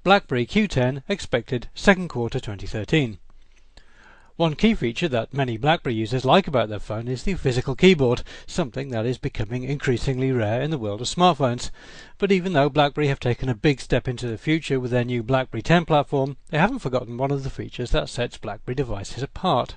BlackBerry Q10 expected second quarter 2013. One key feature that many BlackBerry users like about their phone is the physical keyboard, something that is becoming increasingly rare in the world of smartphones. But even though BlackBerry have taken a big step into the future with their new BlackBerry 10 platform, they haven't forgotten one of the features that sets BlackBerry devices apart.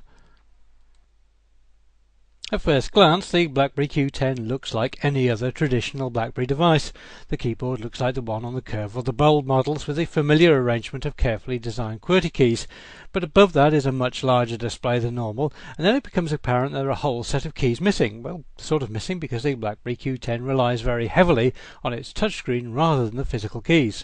At first glance, the BlackBerry Q10 looks like any other traditional BlackBerry device. The keyboard looks like the one on the Curve or the Bold models, with a familiar arrangement of carefully designed QWERTY keys. But above that is a much larger display than normal, and then it becomes apparent there are a whole set of keys missing. Well, sort of missing, because the BlackBerry Q10 relies very heavily on its touchscreen rather than the physical keys.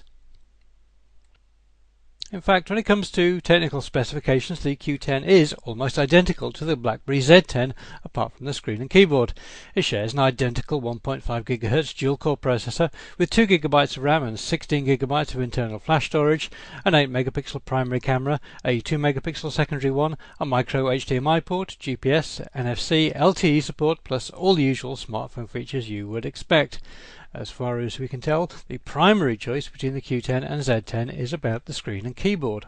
In fact, when it comes to technical specifications, the Q10 is almost identical to the BlackBerry Z10 apart from the screen and keyboard. It shares an identical 1.5 GHz dual-core processor with 2 GB of RAM and 16 GB of internal flash storage, an 8 megapixel primary camera, a 2 megapixel secondary one, a micro HDMI port, GPS, NFC, LTE support, plus all the usual smartphone features you would expect. As far as we can tell, the primary choice between the Q10 and Z10 is about the screen and keyboard.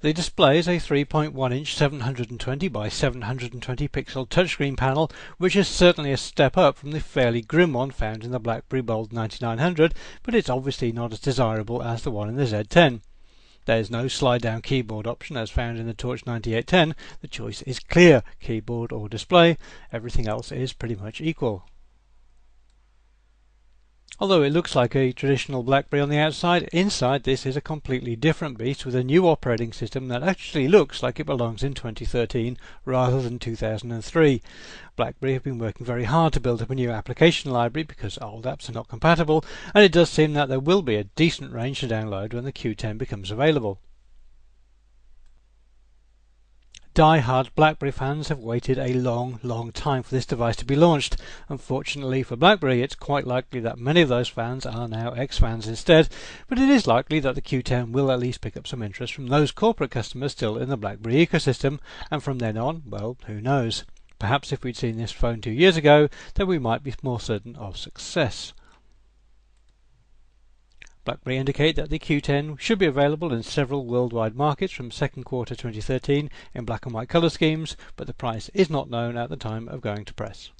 The display is a 3.1-inch 720 by 720 pixel touchscreen panel, which is certainly a step up from the fairly grim one found in the BlackBerry Bold 9900, but it's obviously not as desirable as the one in the Z10. There is no slide-down keyboard option as found in the Torch 9810. The choice is clear: keyboard or display. Everything else is pretty much equal. Although it looks like a traditional BlackBerry on the outside, inside this is a completely different beast with a new operating system that actually looks like it belongs in 2013 rather than 2003. BlackBerry have been working very hard to build up a new application library because old apps are not compatible, and it does seem that there will be a decent range to download when the Q10 becomes available. Die-hard BlackBerry fans have waited a long time for this device to be launched. Unfortunately for BlackBerry, it's quite likely that many of those fans are now ex-fans instead, but it is likely that the Q10 will at least pick up some interest from those corporate customers still in the BlackBerry ecosystem, and from then on, well, who knows? Perhaps if we'd seen this phone 2 years ago, then we might be more certain of success. BlackBerry indicate that the Q10 should be available in several worldwide markets from second quarter 2013 in black and white colour schemes, but the price is not known at the time of going to press.